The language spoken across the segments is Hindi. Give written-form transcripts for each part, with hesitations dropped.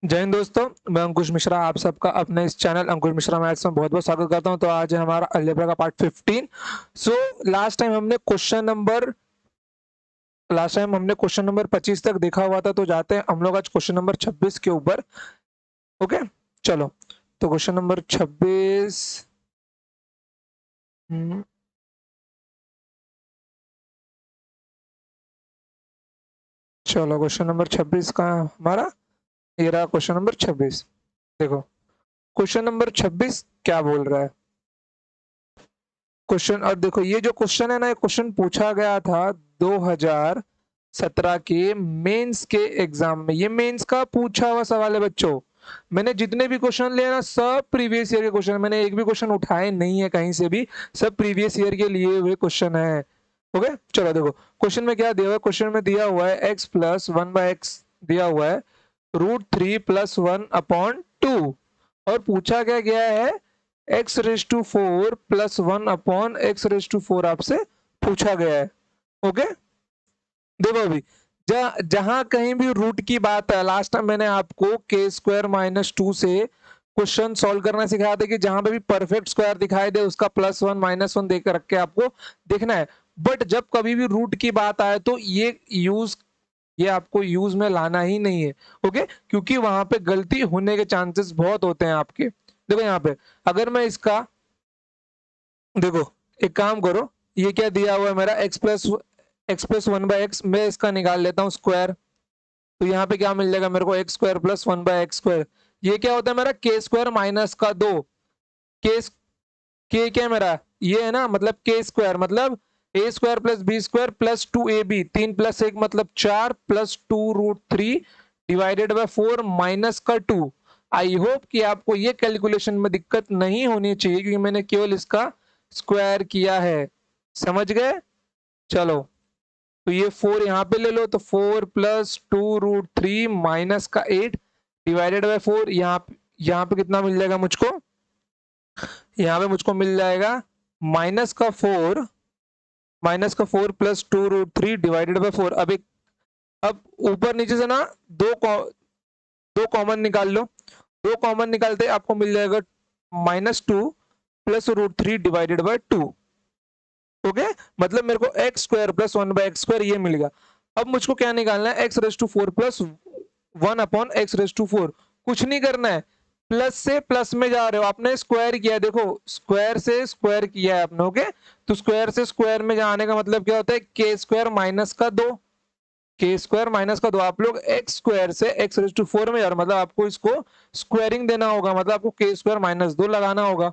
जय हिंद दोस्तों, मैं अंकुश मिश्रा आप सबका अपने इस चैनल अंकुश मिश्रा मैथ्स में बहुत-बहुत स्वागत करता हूं। तो आज है हमारा अलजेब्रा का पार्ट 15। सो लास्ट टाइम हमने क्वेश्चन नंबर 25 तक देखा हुआ था, तो जाते हैं हम लोग आज क्वेश्चन नंबर 26 के ऊपर। ओके, चलो। तो क्वेश्चन नंबर 26 चलो क्वेश्चन नंबर 26 का हमारा ये रहा क्वेश्चन नंबर 26। देखो, क्वेश्चन नंबर 26 क्या बोल रहा है क्वेश्चन। और देखो, ये जो क्वेश्चन है ना, ये क्वेश्चन पूछा गया था 2017 के मेंस के एग्जाम में। ये मेंस का पूछा हुआ सवाल है बच्चों। मैंने जितने भी क्वेश्चन लिए ना, सब प्रीवियस ईयर के क्वेश्चन। मैंने एक भी क्वेश्चन उठाए नहीं है कहीं से भी, सब प्रीवियस ईयर के लिए हुए क्वेश्चन है। ओके, चलो देखो क्वेश्चन में क्या दिया हुआ है। क्वेश्चन में दिया हुआ है x प्लस 1/x दिया हुआ है √3 + 1/2 और पूछा क्या गया है x⁴ + 1/x⁴ आपसे पूछा गया है। ओके, देखो अभी जहां कहीं भी रूट की बात है, लास्ट टाइम मैंने आपको k² - 2 से क्वेश्चन सॉल्व करना सिखाया था कि जहां पे भी परफेक्ट स्क्वायर दिखाई दे उसका +1 -1 देकर रख के आपको देखना है। बट जब कभी भी रूट की बात आए तो ये आपको यूज में लाना ही नहीं है। ओके, क्योंकि वहां पे गलती होने के चांसेस बहुत होते हैं आपके। देखो यहाँ पे अगर मैं इसका देखो, एक काम करो, ये क्या दिया हुआ है मेरा x प्लस 1/x, मैं इसका निकाल लेता हूँ स्क्वायर। तो यहाँ पे क्या मिल जाएगा मेरे को x² + 1/x²। ये क्या होता है मेरा k² माइनस का 2। के के क्या है मेरा, ये है ना, मतलब k² मतलब a² + b² + 2ab, 3 + 1 मतलब 4 + 2√3 डिवाइडेड बाय 4 माइनस का 2। आई होप कि आपको ये कैलकुलेशन में दिक्कत नहीं होनी चाहिए, क्योंकि मैंने केवल इसका स्क्वायर किया है। समझ गए? चलो, तो ये 4 यहाँ पे ले लो, तो 4 + 2√3 माइनस का 8 डिवाइडेड बाय 4। यहाँ पे कितना मिल जाएगा मुझको, यहाँ पे मुझको मिल जाएगा -4 + 2√3 डिवाइडेड बाय 4। अब ऊपर नीचे से ना दो कॉमन निकाल लो। दो कॉमन निकालते आपको मिल जाएगा -2 + √3 डिवाइडेड बाय 2। ओके, मतलब मेरे को x² + 1/x² ये मिल गया। अब मुझको क्या निकालना है, x⁴ + 1/x⁴। कुछ नहीं करना है, प्लस से प्लस में जा रहे हो, आपने स्क्वायर किया। देखो, स्क्वायर से स्क्वायर किया है आपने। ओके, तो स्क्वायर से स्क्वायर में जाने का मतलब क्या होता है, k² माइनस का 2। k² माइनस का 2, आप लोग x² से x⁴ में जा रहे हो, मतलब आपको इसको स्क्वायरिंग देना होगा, मतलब आपको k² - 2 लगाना होगा।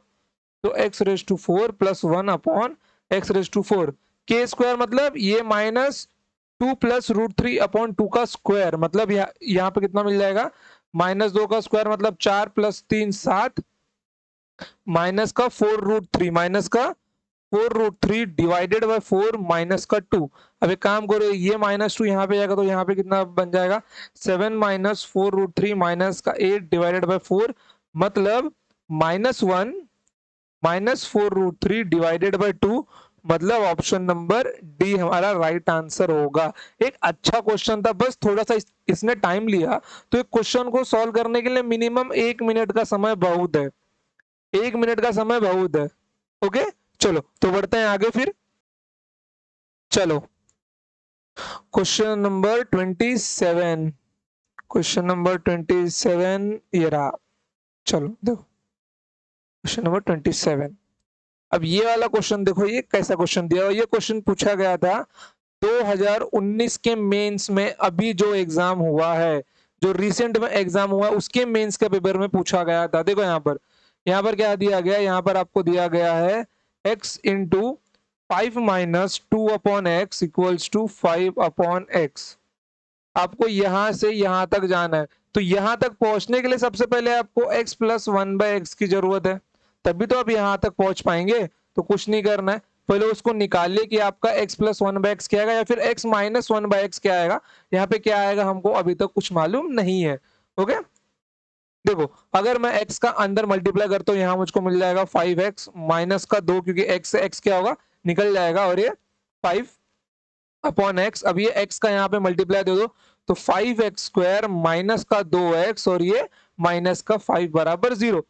तो x⁴ + 1/x⁴। k² मतलब ये -2 + √3/2 का स्क्वायर, मतलब यहाँ पे कितना मिल जाएगा, -2 का स्क्वायर मतलब 4 + 3 7 माइनस का 4√3 डिवाइडेड बाय 4 माइनस का 2। अब एक काम करो, ये -2 यहाँ पे जाएगा तो यहाँ पे कितना बन जाएगा, 7 - 4√3 माइनस का 8 डिवाइडेड बाय 4, मतलब -1 -4√3 डिवाइडेड बाय 2। मतलब ऑप्शन नंबर डी हमारा राइट आंसर होगा। एक अच्छा क्वेश्चन था, बस थोड़ा सा इसने टाइम लिया। तो एक क्वेश्चन को सॉल्व करने के लिए मिनिमम 1 मिनट का समय बहुत है। 1 मिनट का समय बहुत है। ओके, चलो तो बढ़ते हैं आगे फिर। चलो, क्वेश्चन नंबर 27। क्वेश्चन नंबर 27 ये रहा। चलो देखो, क्वेश्चन नंबर 27। अब ये वाला क्वेश्चन देखो, ये कैसा क्वेश्चन दिया हुआ। ये क्वेश्चन पूछा गया था 2019 के मेंस में। अभी जो एग्जाम हुआ है, जो रिसेंट में एग्जाम हुआ, उसके मेंस के पेपर में पूछा गया था। देखो यहाँ पर क्या दिया गया, यहाँ पर आपको दिया गया है x × 5 - 2/x = 5/x। आपको यहां से यहां तक जाना है, तो यहां तक पहुंचने के लिए सबसे पहले आपको x + 1/x की जरूरत है, तभी तो आप यहां तक पहुंच पाएंगे। तो कुछ नहीं करना है, पहले उसको निकालिए कि आपका x + 1/x क्या आएगा, या फिर x - 1/x क्या आएगा। यहाँ पे क्या आएगा हमको अभी तक कुछ मालूम नहीं है। ओके, देखो अगर मैं x का अंदर मल्टीप्लाई करता हूँ, यहाँ मुझको मिल जाएगा 5x माइनस का 2, क्योंकि x से x क्या होगा, निकल जाएगा, और ये 5/x। अब ये x का यहाँ पे मल्टीप्लाई दे दो, तो 5x² माइनस का 2x और ये माइनस का 5 बराबर 0।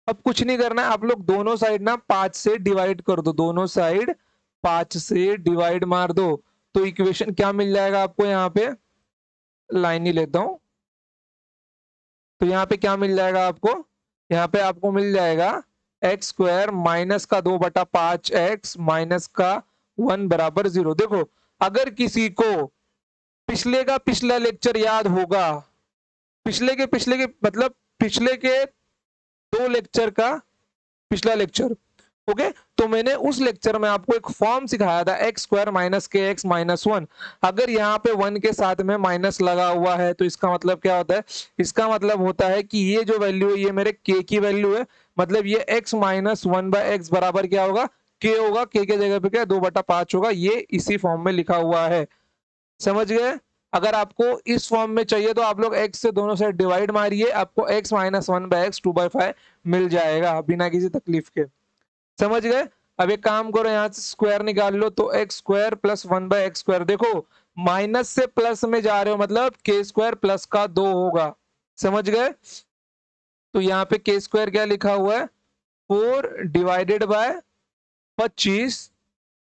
अब कुछ नहीं करना है, आप लोग दोनों साइड ना 5 से डिवाइड कर दो, दोनों साइड 5 से डिवाइड मार दो, तो इक्वेशन क्या मिल जाएगा आपको, यहाँ पे लाइन ही लेता हूं, तो यहाँ पे क्या मिल जाएगा आपको, यहाँ पे आपको मिल जाएगा x² माइनस का 2/5x माइनस का 1 बराबर 0। देखो अगर किसी को पिछले का पिछला लेक्चर याद होगा, पिछले के मतलब पिछले के 2 लेक्चर का पिछला लेक्चर, ओके, तो मैंने उस लेक्चर में आपको एक फॉर्म सिखाया था x² माइनस के x माइनस 1। अगर यहाँ पे 1 के साथ में माइनस लगा हुआ है तो इसका मतलब क्या होता है, इसका मतलब होता है कि ये जो वैल्यू है ये मेरे k की वैल्यू है, मतलब ये x माइनस 1/x बराबर क्या होगा, k होगा, k के जगह पे क्या 2/5 होगा, ये इसी फॉर्म में लिखा हुआ है। समझ गए? अगर आपको इस फॉर्म में चाहिए तो आप लोग x से दोनों साइड डिवाइड मारिए, आपको x माइनस 1/x 2/5 मिल जाएगा बिना किसी तकलीफ के। समझ गए? अब एक काम करो, यहां से स्क्वायर निकाल लो, तो x² प्लस 1/x², देखो माइनस से प्लस में जा रहे हो मतलब k² प्लस का 2 होगा। समझ गए? तो यहाँ पे k² क्या लिखा हुआ है, 4 डिवाइडेड बाय 25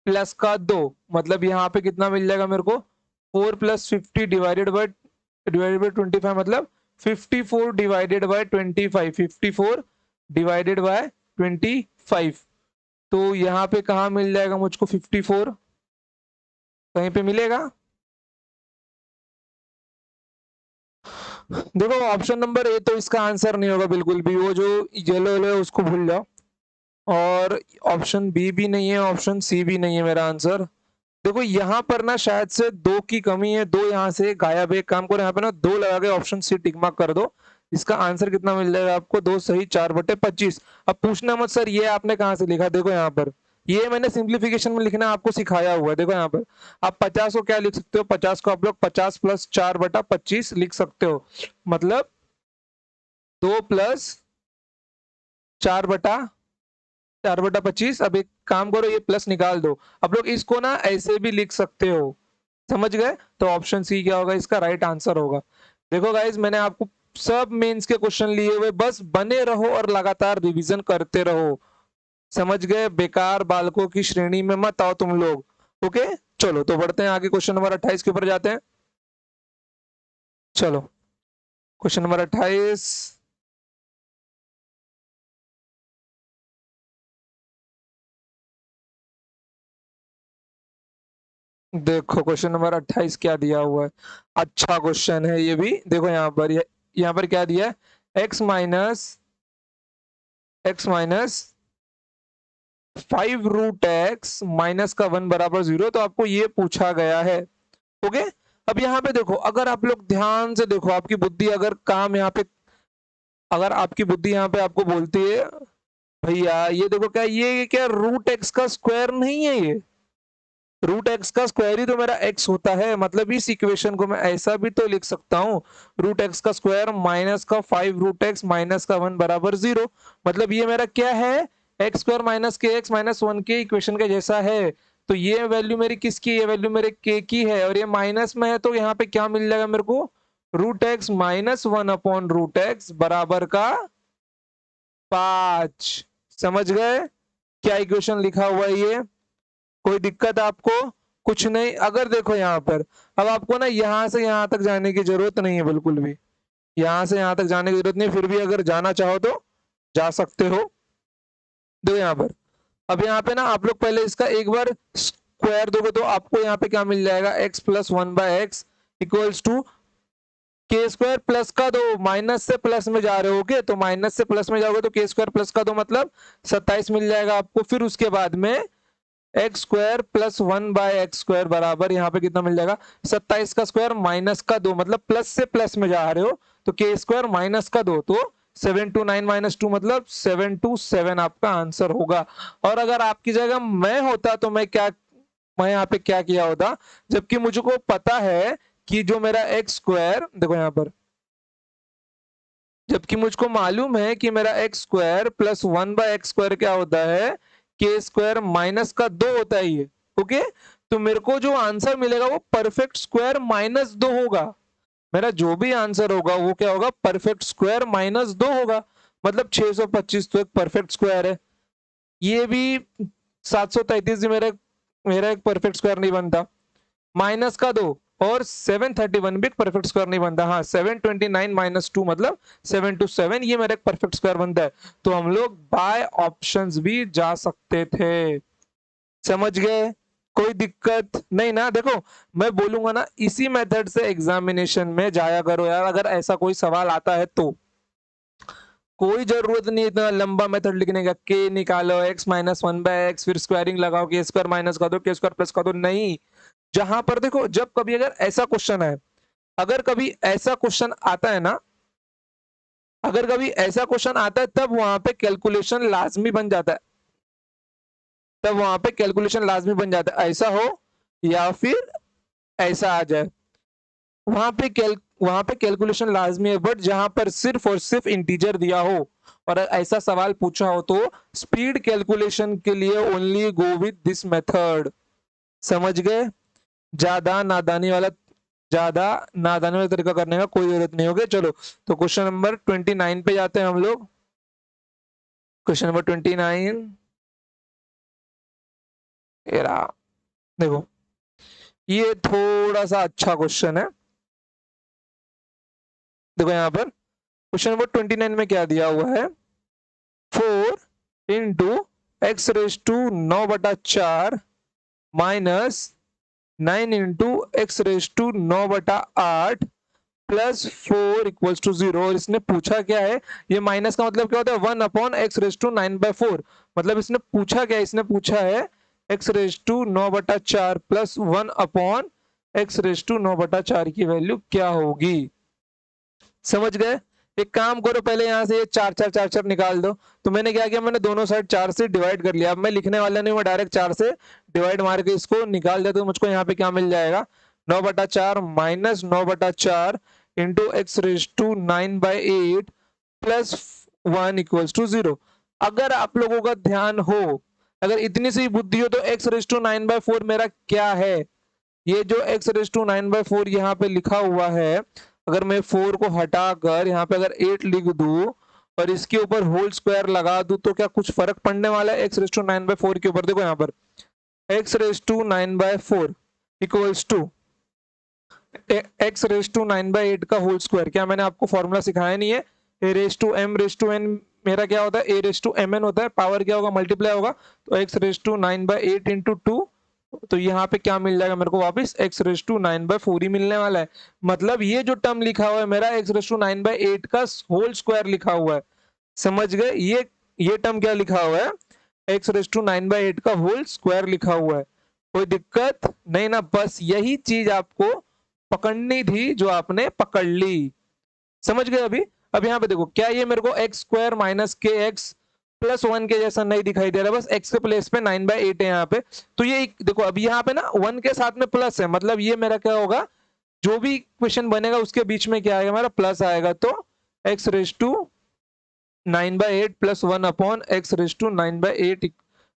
प्लस का 2, मतलब यहाँ पे कितना मिल जाएगा मेरे को, 4 प्लस 50 डिवाइडेड बाय 25, मतलब 54 डिवाइडेड बाय 25, 54 डिवाइडेड बाय 25। तो यहाँ पे कहा मिल जाएगा मुझको 54, कहीं पे मिलेगा? देखो ऑप्शन नंबर ए तो इसका आंसर नहीं होगा बिल्कुल भी, वो जो येलो येलो है उसको भूल जाओ, और ऑप्शन बी भी नहीं है, ऑप्शन सी भी नहीं है मेरा आंसर। देखो यहाँ पर ना शायद से 2 की कमी है, 2 यहाँ से गायब है, एक काम करो यहाँ पे ना 2 लगा के ऑप्शन सी टिक मार्क कर दो। इसका आंसर कितना मिल जाएगा आपको, 2 सही 4/25। अब पूछना मत सर ये आपने कहाँ से लिखा, देखो यहाँ पर ये मैंने सिंप्लीफिकेशन में लिखना आपको सिखाया हुआ है। देखो यहाँ पर आप 50 को क्या लिख सकते हो, 50 को आप लोग 50 प्लस 4/25 लिख सकते हो, मतलब 2 प्लस 4/25। अब एक काम करो ये प्लस निकाल दो, अब लोग इसको ना ऐसे भी लिख सकते हो। समझ गए? तो ऑप्शन सी क्या होगा, इसका राइट आंसर होगा। देखो गाइज मैंने आपको सब मेंस के क्वेश्चन लिए हुए, बस बने रहो और लगातार रिवीजन करते रहो। समझ गए? बेकार बालकों की श्रेणी में मत आओ तुम लोग। ओके चलो तो बढ़ते हैं आगे, क्वेश्चन नंबर 28 के ऊपर जाते हैं। चलो क्वेश्चन नंबर 28, देखो क्वेश्चन नंबर 28 क्या दिया हुआ है, अच्छा क्वेश्चन है ये भी। देखो यहाँ पर यहाँ पर क्या दिया है, x माइनस 5√x माइनस का 1 बराबर 0, तो आपको ये पूछा गया है। ओके अब यहाँ पे देखो, अगर आप लोग ध्यान से देखो, आपकी बुद्धि अगर काम यहाँ पे, अगर आपकी बुद्धि यहाँ पे आपको बोलती है भैया ये देखो क्या, ये क्या √x का स्क्वायर नहीं है, ये √x का स्क्वायर ही तो मेरा x होता है, मतलब इस इक्वेशन को मैं ऐसा भी तो लिख सकता हूँ, √x का स्क्वायर माइनस का 5√x माइनस का 1 बराबर 0, मतलब ये मेरा क्या है, x² माइनस के x माइनस 1 के इक्वेशन के जैसा है। तो ये वैल्यू मेरी किसकी, ये वैल्यू मेरे k की है, और ये माइनस में है, तो यहाँ पे क्या मिल जाएगा मेरे को, √x माइनस 1/√x बराबर का 5। समझ गए क्या इक्वेशन लिखा हुआ है ये? कोई दिक्कत आपको? कुछ नहीं। अगर देखो यहाँ पर, अब आपको ना यहाँ से यहाँ तक जाने की जरूरत नहीं है बिल्कुल भी, यहाँ से यहाँ तक जाने की जरूरत नहीं, फिर भी अगर जाना चाहो तो जा सकते हो। देखो यहाँ पर, अब यहाँ पे ना आप लोग पहले इसका एक बार स्क्वायर दोगे तो आपको यहाँ पे क्या मिल जाएगा, x plus 1/x equals to k² plus का 2, माइनस से प्लस में जा रहे होगे तो माइनस से प्लस में जाओगे तो k² प्लस का 2 मतलब 27 मिल जाएगा आपको। फिर उसके बाद में x² प्लस 1/x² बराबर यहाँ पे कितना मिल जाएगा, 27 का स्क्वायर माइनस का 2, मतलब प्लस से प्लस में जा रहे हो तो k² माइनस का 2, तो 729 माइनस 2 मतलब 727 आपका आंसर होगा। और अगर आपकी जगह मैं होता तो मैं यहाँ पे क्या किया होता, जबकि मुझको पता है कि जो मेरा x², देखो यहाँ पर, जबकि मुझको मालूम है कि मेरा x² प्लस 1/x² क्या होता है, k² माइनस का 2 होता है ये। ओके तो मेरे को जो आंसर मिलेगा वो परफेक्ट स्क्वायर माइनस 2 होगा। मेरा जो भी आंसर होगा वो क्या होगा, परफेक्ट स्क्वायर माइनस 2 होगा, मतलब 625 तो एक परफेक्ट स्क्वायर है। ये भी 733 भी मेरा मेरा एक परफेक्ट स्क्वायर नहीं बनता, माइनस का 2, और 731 भी एक परफेक्ट स्क्वायर नहीं बनता। हाँ, 729 माइनस 2 मतलब 727, ये मेरा एक परफेक्ट स्क्वायर बनता है। तो हम लोग बाय ऑप्शंस भी जा सकते थे। समझ गए? कोई दिक्कत नहीं ना? देखो, मैं बोलूंगा ना, इसी मेथड से एग्जामिनेशन में जाया करो यार, अगर ऐसा कोई सवाल आता है तो। कोई जरूरत नहीं इतना लंबा मेथड लिखने का, के निकालो, x minus one by x, फिर स्क्वायरिंग लगाओ, के स्क्वायर माइनस कर दो, के स्क्वायर प्लस कर दो। नहीं, जहां पर देखो, जब कभी अगर ऐसा क्वेश्चन है, अगर कभी ऐसा क्वेश्चन आता है ना, अगर कभी ऐसा क्वेश्चन आता है, तब वहां पे कैलकुलेशन लाजमी बन जाता है, तब वहां पे कैलकुलेशन लाजमी बन जाता है। ऐसा हो या फिर ऐसा आ जाए, वहां पे कैलकुलेशन लाजमी है। बट जहां पर सिर्फ और सिर्फ इंटीजर दिया हो और ऐसा सवाल पूछा हो, तो स्पीड कैलकुलेशन के लिए only go with this method. समझ गए? ज्यादा नादानी वाला ज्यादा नादानी वाला तरीका करने का कोई जरूरत नहीं होगी। चलो, तो क्वेश्चन नंबर 29 पे जाते हैं हम लोग। क्वेश्चन नंबर 29, देखो, ये थोड़ा सा अच्छा क्वेश्चन है। देखो यहाँ पर क्वेश्चन नंबर 29 में क्या दिया हुआ है, 4 into x raise to 9/4 minus 9 into x raise to 9/8 plus 4 equals to 0। और इसने पूछा क्या है, ये माइनस का मतलब क्या होता है, 1/x⁴ मतलब इसने पूछा क्या है, इसने पूछा है x⁴ प्लस 1/x⁴ की वैल्यू क्या होगी। समझ गए? एक काम करो, पहले यहां से ये 4 निकाल दो। तो मैंने क्या किया, मैंने दोनों साइड 4 से डिवाइड कर लिया। अब मैं लिखने वाला नहीं, मैं डायरेक्ट 4 से डिवाइड मार के इसको निकाल दिया। तो मुझको यहाँ पे क्या मिल जाएगा, 9/4 माइनस 9/4 इंटू x⁴ प्लस 1 = 0। अगर आप लोगों का ध्यान हो, अगर इतनी सी बुद्धि हो, तो x⁴ मेरा क्या है, ये जो x⁴ यहाँ पे लिखा हुआ है, अगर मैं 4 को हटाकर यहाँ पे अगर 8 लिख दूं और इसके ऊपर होल स्क्वायर लगा दूं, तो क्या कुछ फर्क पड़ने वाला है x⁴ के ऊपर? देखो यहाँ पर x⁴ इक्वल्स टू x⁴ का होल स्क्वायर। क्या मैंने आपको फॉर्मूला सिखाया नहीं है? a⁴m⁴n मेरा क्या होता है, a⁴mn होता है, पावर क्या होगा, मल्टीप्लाई होगा। तो x⁴ इंटू 2, तो यहाँ पे क्या मिल जाएगा मेरे को, वापस x⁴ ही मिलने वाला है। मतलब ये जो टर्म लिखा हुआ है मेरा, x⁴ का होल स्क्वायर लिखा हुआ है। समझ गए? ये टर्म क्या लिखा हुआ है, x⁴ का होल स्क्वायर लिखा हुआ है। कोई दिक्कत नहीं ना? बस यही चीज आपको पकड़नी थी, जो आपने पकड़ ली। समझ गए? अब यहाँ पे देखो, क्या ये मेरे को x² माइनस के एक्स प्लस 1 के जैसा नहीं दिखाई दे रहा, बस x के प्लेस पे 9/8 है यहाँ पे। तो ये देखो, अब यहाँ पे ना 1 के साथ में प्लस है, मतलब ये मेरा क्या होगा, जो भी क्वेश्चन बनेगा उसके बीच में क्या आएगा, मेरा प्लस आएगा। तो x⁴ प्लस 1/x⁴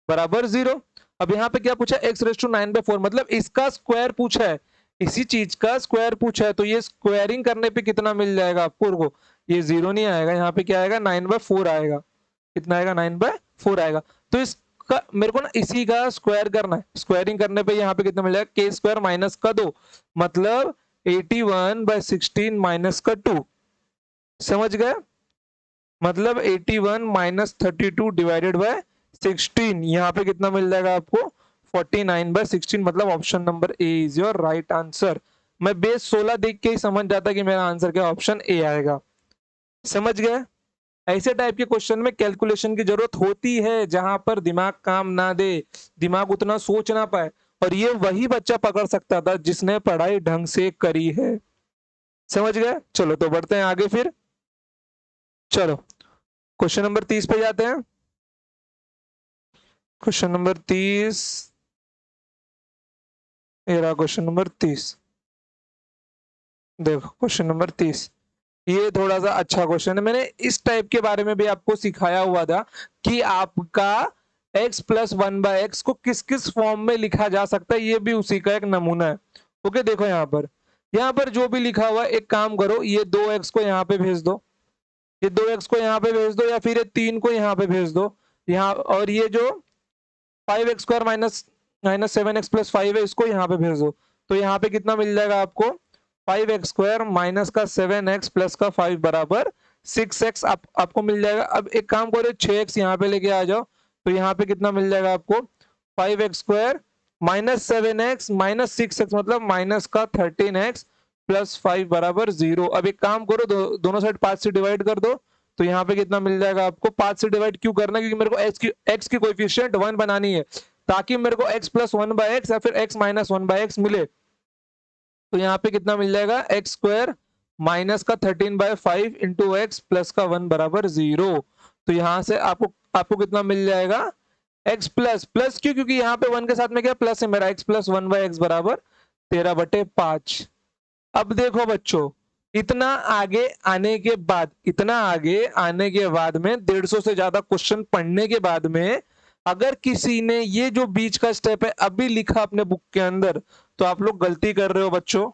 बराबर 0। अब यहाँ पे क्या पूछा, x⁴ मतलब इसका स्क्वायर पूछा है, इसी चीज का स्क्वायर पूछा है। तो ये स्क्वायरिंग करने पे कितना मिल जाएगा आपको, ये 0 नहीं आएगा, यहाँ पे क्या आएगा, 9/4 आएगा। कितना आएगा, 9/4 आएगा। तो इसका मेरे को ना इसी का स्क्वायर करना है। स्क्वायरिंग करने पे यहाँ पे कितना मिल जाएगा, k² माइनस का 2, मतलब 81/16 माइनस का 2। समझ गए? मतलब 81 माइनस 32 डिवाइडेड बाय 16, यहाँ पे कितना मिल जाएगा आपको, 49/16। मतलब option number A is your right answer. मैं बेस 16 देख के ही समझ जाता कि मेरा आंसर क्या, ऑप्शन ए आएगा। समझ गए? ऐसे टाइप के क्वेश्चन में कैलकुलेशन की जरूरत होती है, जहां पर दिमाग काम ना दे, दिमाग उतना सोच ना पाए। और ये वही बच्चा पकड़ सकता था जिसने पढ़ाई ढंग से करी है। समझ गए? चलो, तो बढ़ते हैं आगे फिर। चलो, क्वेश्चन नंबर 30 पे जाते हैं। क्वेश्चन नंबर 30, ये रहा क्वेश्चन नंबर 30। देखो क्वेश्चन नंबर 30, ये थोड़ा सा अच्छा क्वेश्चन है। मैंने इस टाइप के बारे में भी आपको सिखाया हुआ था कि आपका x प्लस 1/x को किस किस फॉर्म में लिखा जा सकता है, ये भी उसी का एक नमूना है। ओके, देखो यहाँ पर यहाँ पर जो भी लिखा हुआ है, एक काम करो, ये 2x को यहाँ पे भेज दो, ये 2x को यहाँ पे भेज दो, या फिर ये 3 को यहाँ पे भेज दो यहाँ, और ये जो 5x square minus minus 7x plus 5 है, इसको यहाँ पे भेज दो। तो यहाँ पे कितना मिल जाएगा आपको, 5x स्क्वायर माइनस का 7x प्लस का 5 बराबर 6x आपको मिल जाएगा। अब एक काम करो, 6x यहाँ पे लेके आ जाओ, तो यहाँ पे कितना मिल जाएगा आपको, 5x square minus 7x minus 6x मतलब माइनस का 13x प्लस 5 बराबर 0। अब एक काम करो, दोनों साइड 5 से डिवाइड कर दो, तो यहाँ पे कितना मिल जाएगा आपको, 5 से डिवाइड क्यों करना, क्योंकि मेरे को x की कोएफिशिएंट 1 बनानी है, ताकि मेरे को x प्लस 1 बाय एक्स या फिर x माइनस 1 बाय एक्स मिले। तो यहाँ पे कितना मिल जाएगा, एक्स स्क्वायर माइनस का 13/5 इंटू एक्स प्लस का 1 बराबर 0। तो यहाँ से आपको आपको कितना मिल जाएगा, x प्लस प्लस क्यों, क्योंकि यहाँ पे 1 के साथ में क्या प्लस है मेरा, x प्लस 1/x बराबर 13/5। अब देखो बच्चों, इतना आगे आने के बाद, इतना आगे आने के बाद में 150 से ज्यादा क्वेश्चन पढ़ने के बाद में अगर किसी ने ये जो बीच का स्टेप है अभी लिखा अपने बुक के अंदर, तो आप लोग गलती कर रहे हो बच्चों,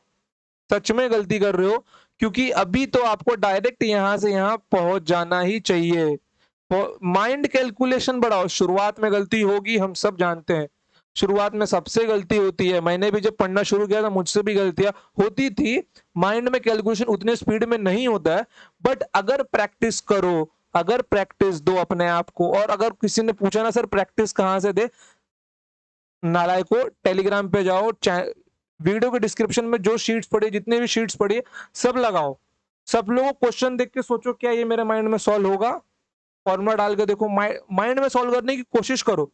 सच में गलती कर रहे हो। क्योंकि अभी तो आपको डायरेक्ट यहां से यहां पहुंच जाना ही चाहिए। माइंड कैलकुलेशन बढ़ाओ, शुरुआत में गलती होगी, हम सब जानते हैं, शुरुआत में सबसे गलती होती है। मैंने भी जब पढ़ना शुरू किया था मुझसे भी गलतियां होती थी, माइंड में कैलकुलेशन उतने स्पीड में नहीं होता है। बट अगर प्रैक्टिस करो, अगर प्रैक्टिस दो अपने आप को, और अगर किसी ने पूछा ना सर प्रैक्टिस कहां से दे, नालायको टेलीग्राम पे जाओ, वीडियो के डिस्क्रिप्शन में जो शीट्स पढ़ी, जितने भी शीट्स पढ़ी सब लगाओ, सब लोगों क्वेश्चन देख के सोचो क्या ये मेरे माइंड में सॉल्व होगा, फॉर्मूला डाल के देखो, माइंड में सॉल्व करने की कोशिश करो।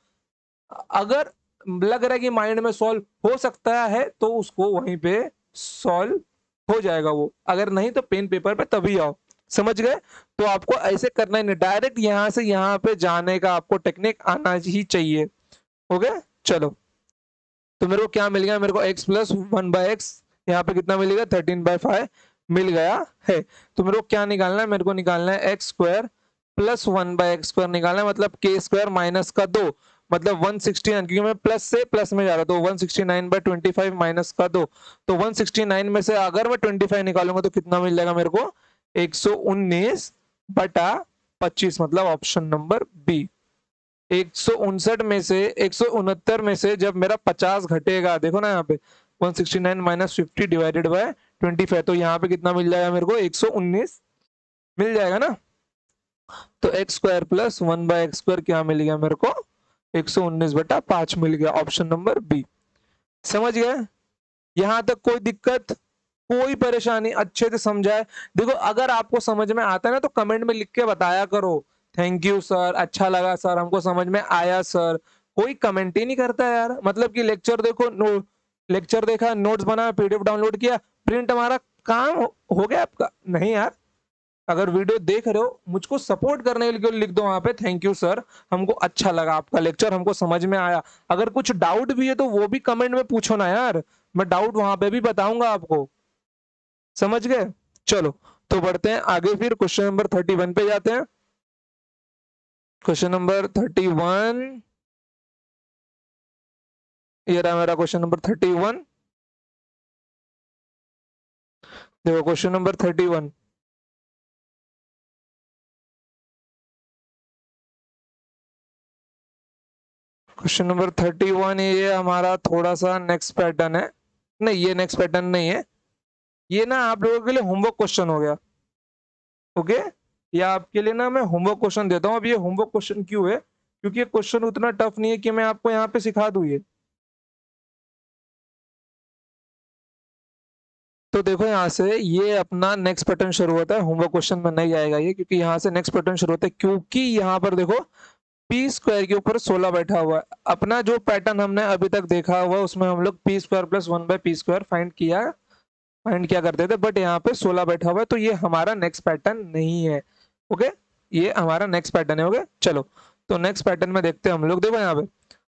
अगर लग रहा है कि माइंड में सॉल्व हो सकता है तो उसको वहीं पे सॉल्व हो जाएगा वो, अगर नहीं तो पेन पेपर पे तभी आओ, समझ गए। तो आपको ऐसे करना ही नहीं, डायरेक्ट यहां से यहां पे जाने का आपको टेक्निक आना ही चाहिए। ओके चलो, तो मेरे को क्या मिल गया, मेरे को x प्लस 1/x, यहाँ पे कितना मिलेगा 13/5 मिल गया है। तो मेरे को क्या निकालना है, मेरे को निकालना है x square plus 1/x square निकालना है, मतलब k स्क्वायर माइनस का 2 मतलब 169, क्योंकि मैं प्लस से प्लस में जा रहा, तो 169/25 माइनस का 2, तो 169 में से अगर मैं 25 निकालूंगा तो कितना मिल जाएगा मेरे को, 119/25 मतलब ऑप्शन नंबर बी। 159 में से 169 में से जब मेरा 50 घटेगा, देखो ना यहाँ पे 169 माइनस 50 डिवाइडेड बाय 25, तो यहाँ पे कितना मिल जाएगा मेरे को, 119 मिल जाएगा ना। तो x square plus 1/x square क्या मिल गया मेरे को, 119/5 मिल गया, ऑप्शन नंबर बी। समझ गए, यहां तक कोई दिक्कत, कोई परेशानी, अच्छे से समझाए। देखो अगर आपको समझ में आता है ना तो कमेंट में लिख के बताया करो, थैंक यू सर, अच्छा लगा सर, हमको समझ में आया सर। कोई कमेंट ही नहीं करता यार, मतलब कि लेक्चर देखो, लेक्चर देखा, नोट्स बना, पीडीएफ डाउनलोड किया, प्रिंट, हमारा काम हो गया आपका, नहीं यार। अगर वीडियो देख रहे हो, मुझको सपोर्ट करने के लिए लिख दो वहां पे, थैंक यू सर, हमको अच्छा लगा आपका लेक्चर, हमको समझ में आया। अगर कुछ डाउट भी है तो वो भी कमेंट में पूछो ना यार, मैं डाउट वहां पे भी बताऊंगा आपको, समझ गए। चलो तो बढ़ते हैं आगे, फिर क्वेश्चन नंबर 31 पे जाते हैं। क्वेश्चन नंबर 31, ये रहा मेरा क्वेश्चन नंबर 31। देखो क्वेश्चन नंबर 31, क्वेश्चन नंबर 31 ये हमारा थोड़ा सा नेक्स्ट पैटर्न है, नहीं ये नेक्स्ट पैटर्न नहीं है, ये ना आप लोगों के लिए होमवर्क क्वेश्चन हो गया। ओके, या आपके लिए ना मैं होमवर्क क्वेश्चन देता हूँ। अब ये होमवर्क क्वेश्चन क्यों है, क्योंकि ये क्वेश्चन उतना टफ नहीं है कि मैं आपको यहाँ पे सिखा दूँ ये। तो देखो यहाँ से ये अपना नेक्स्ट पैटर्न शुरू होता है, होमवर्क क्वेश्चन में नहीं आएगा ये, क्योंकि यहाँ से नेक्स्ट पैटर्न शुरू होता है, क्योंकि यहाँ पर देखो पी स्क्वायर के ऊपर 16 बैठा हुआ है। अपना जो पैटर्न हमने अभी तक देखा हुआ उसमें हम लोग P square plus 1/p square find किया करते थे, बट यहाँ पे 16 बैठा हुआ है, तो ये हमारा नेक्स्ट पैटर्न नहीं है। ओके, ये हमारा नेक्स्ट पैटर्न है। ओके चलो, तो नेक्स्ट पैटर्न में देखते हैं हम लोग। देखो यहाँ पे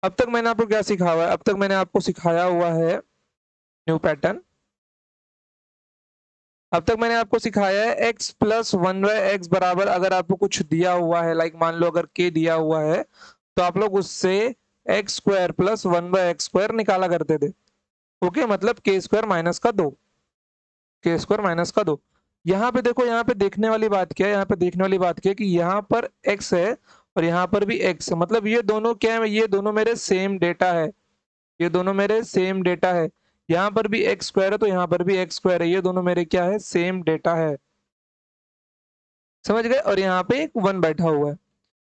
अब तक मैंने आपको क्या सिखाया हुआ है, अब तक मैंने आपको सिखाया हुआ है न्यू पैटर्न। अब तक मैंने आपको सिखाया है x प्लस 1/x बराबर, अगर आपको कुछ दिया हुआ है, लाइक मान लो अगर k दिया हुआ है, तो आप लोग उससे x square plus 1/x square निकाला करते थे। ओके, मतलब k स्क्वायर माइनस का 2। के स्क्वायर माइनस का 2। यहाँ पे देखो, यहाँ पे देखने वाली बात क्या है, यहाँ पे देखने वाली बात क्या है कि यहाँ पर x है और यहाँ पर भी x है, मतलब ये दोनों क्या है, ये दोनों मेरे सेम डेटा है, ये दोनों मेरे सेम डेटा है। यहाँ पर भी एक्स स्क्वायर है तो यहाँ पर भी एक्स स्क्वायर है, ये दोनों मेरे क्या है, सेम डेटा है। समझ गए? और यहाँ पे एक 1 बैठा हुआ है।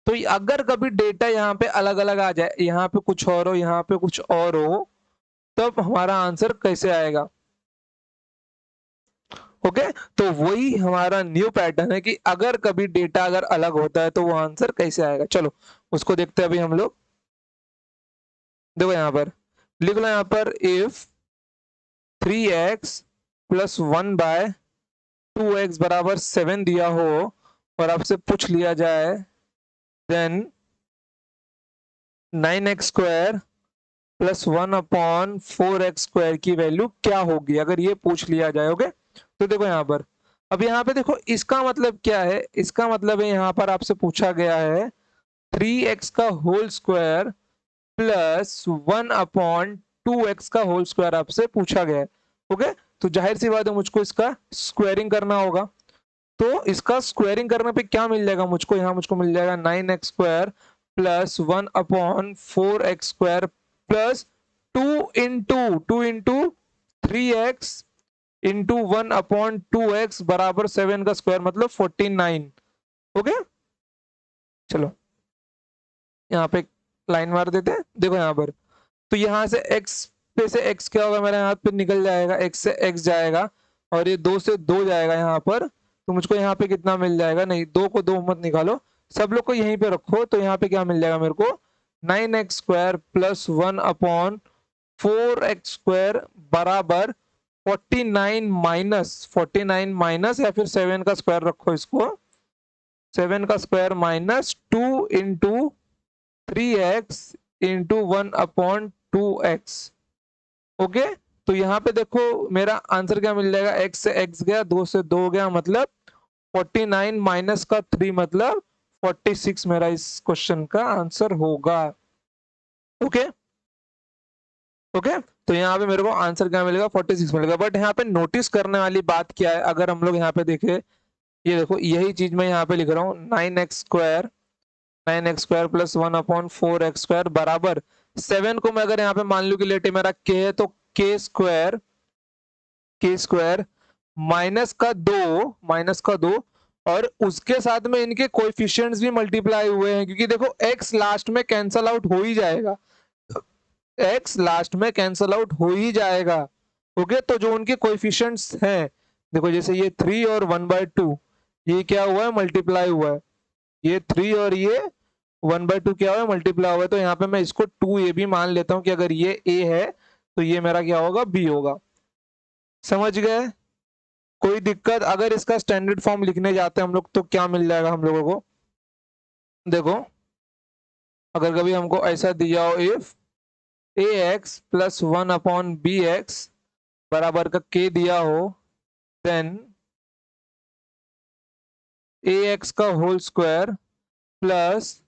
तो अगर कभी डेटा यहाँ पे अलग अलग आ जाए, यहाँ पे कुछ और हो, यहाँ पे कुछ और हो, तब हमारा आंसर कैसे आएगा? ओके, तो वही हमारा न्यू पैटर्न है कि अगर कभी डेटा अगर अलग होता है तो वो आंसर कैसे आएगा। चलो उसको देखते हैं अभी हम लोग। देखो यहाँ पर लिख लो, यहाँ पर इफ 3x प्लस 1/2x बराबर 7 दिया हो और आपसे पूछ लिया जाए then 9x square plus 1/4x square की वैल्यू क्या होगी, अगर ये पूछ लिया जाए। ओके, तो देखो यहाँ पर, अब यहाँ पे देखो इसका मतलब क्या है, इसका मतलब है यहाँ पर आपसे पूछा गया है 3x का होल स्क्वायर प्लस 1/2x का होल स्क्वायर आपसे पूछा गया है। ओके, तो जाहिर सी बात है मुझको इसका स्क्वायरिंग करना होगा। तो इसका स्क्वायरिंग करने पे क्या मिल जाएगा मुझको, यहाँ मुझको मिल जाएगा 9x square plus 1/4x square plus 2 into 3x into 1/2x बराबर 7 का स्क्वायर मतलब 49। ओके, चलो यहाँ पे लाइन मार देते हैं। देखो यहाँ पर, तो यहाँ से x पे से x क्या होगा, मेरे हाथ पे निकल जाएगा, x से x जाएगा और ये 2 से 2 जाएगा यहाँ पर। तो मुझको यहाँ पे कितना मिल जाएगा, नहीं 2 को 2 मत निकालो, सब लोग को यहीं पे रखो। तो यहाँ पे क्या मिल जाएगा मेरे को, 9x square plus 1/4x square बराबर 49 माइनस या फिर 7 का स्क्वायर रखो इसको, 7 का square minus 2 into 3x into 1/2x। Okay, तो यहाँ पे देखो मेरा आंसर क्या मिल जाएगा, x से x गया, 2 से 2 गया, मतलब 49 माइनस का 3 मतलब 46 मेरा इस क्वेश्चन का आंसर होगा। ओके ओके, तो यहाँ पे मेरे को आंसर क्या मिलेगा, 46 मिलेगा। बट यहाँ पे नोटिस करने वाली बात क्या है, अगर हम लोग यहाँ पे देखें, ये देखो यही चीज मैं यहाँ पे लिख रहा हूँ, 9x square plus 1/4x square बराबर 7 को मैं अगर यहाँ पे मान लू कि लेटे मेरा k है तो k स्क्वायर माइनस का 2 और उसके साथ में इनके कोएफिशिएंट्स भी मल्टीप्लाई हुए हैं, क्योंकि देखो x लास्ट में कैंसल आउट हो ही जाएगा, x लास्ट में कैंसल आउट हो ही जाएगा। ओके, तो जो उनके कोएफिशिएंट्स हैं, देखो जैसे ये 3 और 1/2 ये क्या हुआ है, मल्टीप्लाई हुआ है, ये 3 और ये 1/2 क्या हुआ है, मल्टीप्लाई हुआ है। तो यहाँ पे मैं इसको 2a भी मान लेता हूँ कि अगर ये a है तो ये मेरा क्या होगा, b होगा। समझ गए? कोई दिक्कत? अगर इसका स्टैंडर्ड फॉर्म लिखने जाते हैं हम लोग तो क्या मिल जाएगा हम लोगों को, देखो अगर कभी हमको ऐसा दिया हो, इफ ax प्लस 1/bx बराबर का k दिया हो, देन ax का होल स्क्वायर प्लस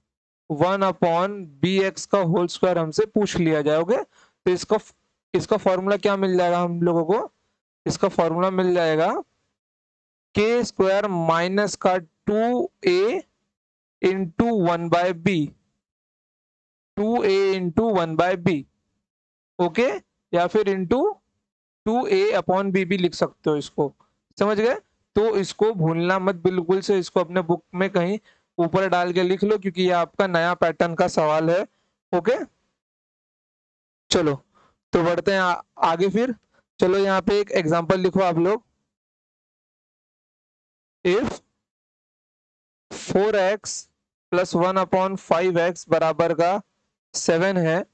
1/bx का होल स्क्वायर हमसे पूछ लिया जाओगे, तो इसका फॉर्मूला क्या मिल जाएगा हम लोगों को, इसका फॉर्मूला मिल जाएगा k स्क्वायर माइनस का 2a into 1/b, 2a into 1/b। Okay, या फिर इंटू 2a/b भी लिख सकते हो इसको। समझ गए? तो इसको भूलना मत बिल्कुल से, इसको अपने बुक में कहीं ऊपर डाल के लिख लो, क्योंकि ये आपका नया पैटर्न का सवाल है। ओके, चलो तो बढ़ते हैं आगे फिर। चलो यहाँ पे एक एग्जांपल लिखो आप लोग, इफ 4x प्लस 1/5x बराबर का 7 है,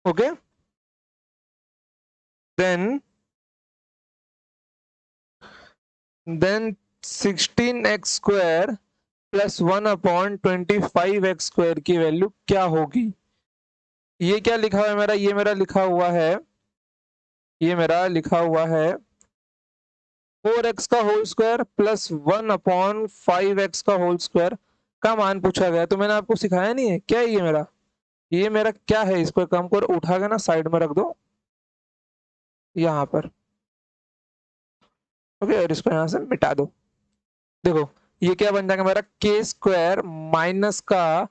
okay, then 16x square plus 1/25x square की वैल्यू क्या होगी। ये क्या लिखा हुआ है मेरा, ये मेरा लिखा हुआ है, ये मेरा लिखा हुआ है 4x का होल स्क्वायर प्लस 1/5x का होल स्क्वायर का मान पूछा गया। तो मैंने आपको सिखाया नहीं है क्या, ये मेरा क्या है, इसको एक काम करो, उठा के ना साइड में रख दो यहाँ पर। ओके, और इसको यहाँ से मिटा दो। देखो ये क्या बन जाएगा मेरा, के स्क्वायर माइनस का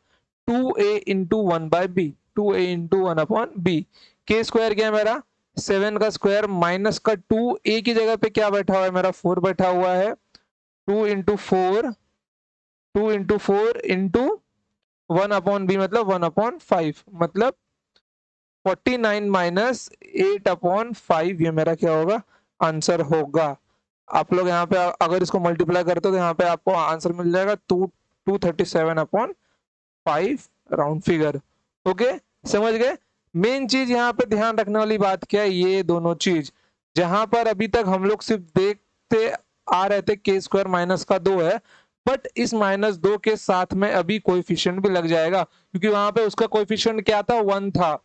2a into one by b, 2a into one upon b. के स्क्वायर क्या है मेरा, 7 का स्क्वायर माइनस का 2, ए की जगह पे क्या बैठा हुआ है मेरा, 4 बैठा हुआ है। 2 into 4, 2 into 4 into 1 upon b मतलब 1/5, मतलब 49 माइनस 8/5, ये मेरा क्या होगा, आंसर होगा। आप लोग यहाँ पे अगर इसको मल्टीप्लाई करते हो तो यहाँ पे आपको आंसर मिल जाएगा 237/5 राउंड फिगर। ओके, समझ गए। मेन चीज यहाँ पे ध्यान रखने वाली बात क्या है, ये दोनों चीज जहां पर अभी तक हम लोग सिर्फ देखते आ रहे थे के स्क्वायर माइनस का 2 है, बट इस -2 के साथ में अभी कोएफिशिएंट भी लग जाएगा, क्योंकि वहां पे उसका कोएफिशिएंट क्या था, 1 था।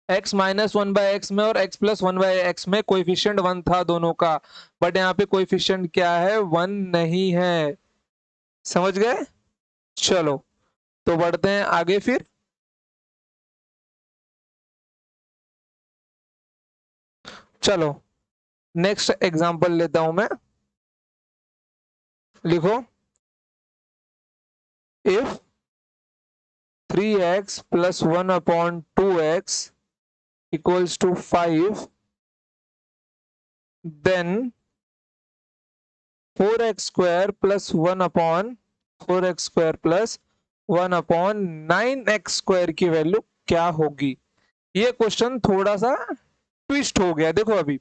x माइनस 1/x में और x प्लस 1/x में कोएफिशिएंट 1 था दोनों का, बट यहाँ पे कोएफिशिएंट क्या है, 1 नहीं है। समझ गए। चलो तो बढ़ते हैं आगे फिर। चलो नेक्स्ट एग्जांपल लेता हूं मैं। लिखो, if 3x plus 1/2x equals to 5, then 4x square plus 1/4x square plus 1/9x square की वैल्यू क्या होगी। ये क्वेश्चन थोड़ा सा ट्विस्ट हो गया। देखो अभी,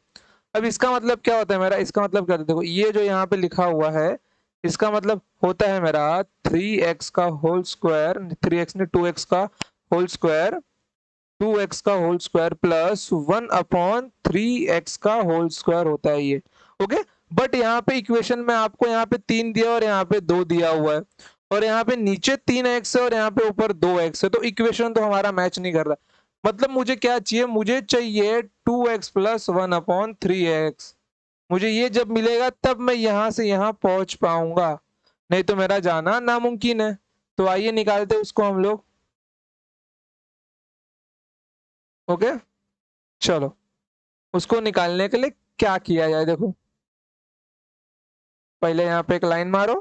अब इसका मतलब क्या होता है मेरा, इसका मतलब क्या होता है, देखो ये जो यहाँ पे लिखा हुआ है, इसका मतलब होता है मेरा 3x का होल स्क्वायर, 3x ने 2x का होल स्क्वायर, 2x का होल स्क्वायर प्लस 1/3x का होल स्क्वायर होता है ये। ओके, बट यहाँ पे इक्वेशन में आपको यहाँ पे 3 दिया और यहाँ पे 2 दिया हुआ है, और यहाँ पे नीचे 3x है और यहाँ पे ऊपर 2x है, तो इक्वेशन तो हमारा मैच नहीं कर रहा। मतलब मुझे क्या चाहिए, मुझे चाहिए 2x प्लस 1/3x। मुझे ये जब मिलेगा तब मैं यहां से यहां पहुंच पाऊंगा, नहीं तो मेरा जाना नामुमकिन है। तो आइए निकालते हैं उसको हम लोग। ओके, चलो उसको निकालने के लिए क्या किया जाए, देखो पहले यहाँ पे एक लाइन मारो।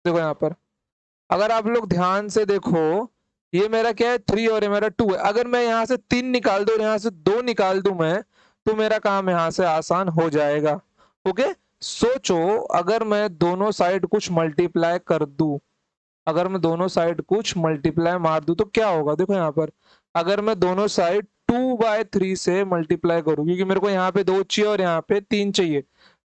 देखो यहाँ पर अगर आप लोग ध्यान से देखो, ये मेरा क्या है, 3 और ये मेरा 2 है। अगर मैं यहाँ से 3 निकाल दूं और यहाँ से 2 निकाल दूं मैं, तो मेरा काम यहाँ से आसान हो जाएगा। ओके, सोचो अगर मैं दोनों साइड कुछ मल्टीप्लाई कर दूं, अगर मैं दोनों साइड कुछ मल्टीप्लाई मार दूं तो क्या होगा। देखो यहाँ पर अगर मैं दोनों साइड 2/3 से मल्टीप्लाई करूं, क्योंकि मेरे को यहाँ पे 2 चाहिए और यहाँ पे 3 चाहिए,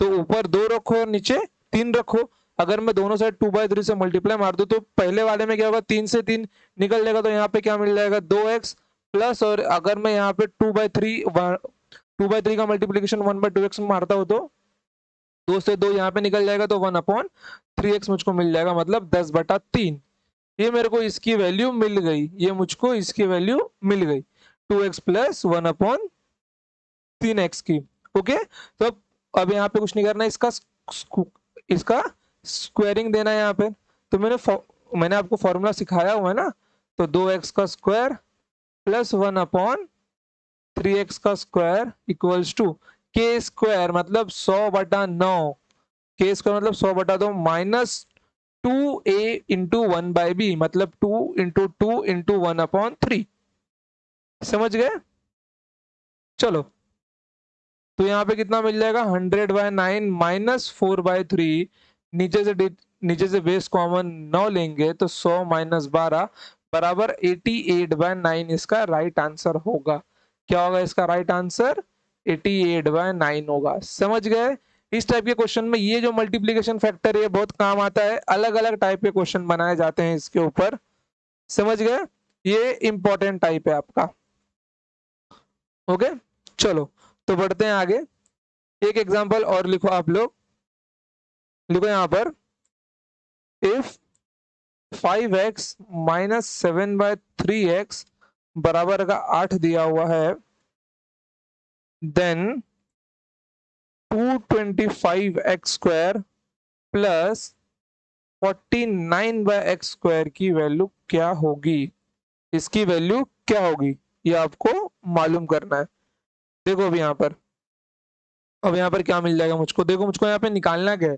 तो ऊपर 2 रखो और नीचे 3 रखो। अगर मैं दोनों साइड 2/3 से मल्टीप्लाई मार दूं तो पहले वाले में क्या होगा, 3 से 3 निकल जाएगा, तो यहाँ पे क्या मिल जाएगा, 2x प्लस, और अगर मैं यहाँ पे 2/3 का मल्टीप्लीकेशन 1/2x में मारता हूँ तो 2 से 2 यहाँ पे निकल जाएगा, तो 1/3x मुझको मिल जाएगा, मतलब 10/3। ये मेरे को इसकी वैल्यू मिल गई, ये मुझको इसकी वैल्यू मिल गई, 2x प्लस 1/3x की। ओके, तो अब यहाँ पे कुछ नहीं करना, इसका स्क्वायरिंग देना है यहाँ पे। तो मैंने आपको फॉर्मूला सिखाया हुआ है ना, तो 2x का स्क्वायर प्लस 1/3x का स्क्वायर इक्वल्स टू के स्क्वायर मतलब 100/9, के स्क्वायर मतलब 100/2 माइनस 2a/1/b मतलब 2 × 2 × 1/3। समझ गए। चलो तो यहाँ पे कितना मिल जाएगा, 100/9 माइनस 4/3, नीचे से बेस कॉमन 9 लेंगे तो 100 - 12 बराबर 88/9 इसका राइट आंसर होगा। क्या होगा इसका राइट आंसर, 88/9 होगा। समझ गए। इस टाइप के क्वेश्चन में ये जो मल्टीप्लीकेशन फैक्टर है बहुत काम आता है, अलग अलग टाइप के क्वेश्चन बनाए जाते हैं इसके ऊपर। समझ गए, ये इंपॉर्टेंट टाइप है आपका। ओके, चलो तो बढ़ते हैं आगे। एक एग्जांपल और लिखो आप लोग। लिखो यहाँ पर, इफ 5x माइनस 7/3x बराबर का 8 दिया हुआ है, then 225x square plus 49/x square की वैल्यू क्या होगी। इसकी वैल्यू क्या होगी, ये आपको मालूम करना है। देखो अब यहाँ पर क्या मिल जाएगा मुझको, देखो मुझको यहाँ पे निकालना क्या है,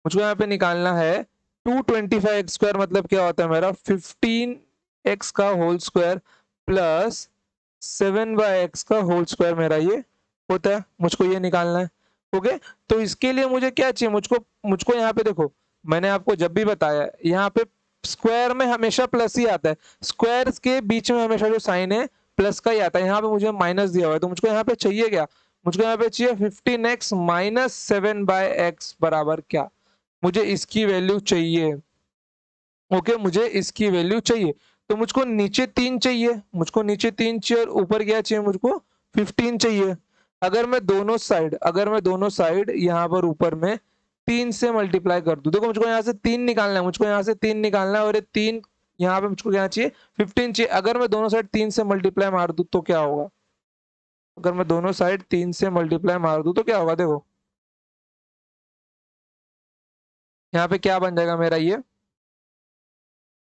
मुझको यहाँ पे निकालना है 225x² मतलब क्या होता है मेरा 15x का होल स्क्वायर प्लस 7x का होल स्क्वायर मेरा ये होता है, मुझको ये निकालना है। ओके, तो इसके लिए मुझे क्या चाहिए, मुझको मुझको यहाँ पे देखो, मैंने आपको जब भी बताया यहाँ पे स्क्वायर में हमेशा प्लस ही आता है, स्क्वायर के बीच में हमेशा जो साइन है प्लस का ही आता है। यहाँ पे मुझे माइनस दिया हुआ है, तो मुझको यहाँ पे चाहिए क्या, मुझको यहाँ पे चाहिए 15x माइनस 7/x बराबर क्या, मुझे इसकी वैल्यू चाहिए। ओके, मुझे इसकी वैल्यू चाहिए, तो मुझको नीचे 3 चाहिए, मुझको नीचे 3 चाहिए और ऊपर क्या चाहिए, मुझको 15 चाहिए। अगर मैं दोनों साइड यहाँ पर ऊपर में 3 से मल्टीप्लाई कर दूं, देखो मुझको यहाँ से 3 निकालना है, मुझको यहाँ से 3 निकालना है और ये 3 यहाँ पे मुझको क्या चाहिए 15 चाहिए। अगर मैं दोनों साइड 3 से मल्टीप्लाई मार दूं तो क्या होगा, अगर मैं दोनों साइड 3 से मल्टीप्लाई मार दूं तो क्या होगा, देखो यहाँ पे क्या बन जाएगा मेरा, ये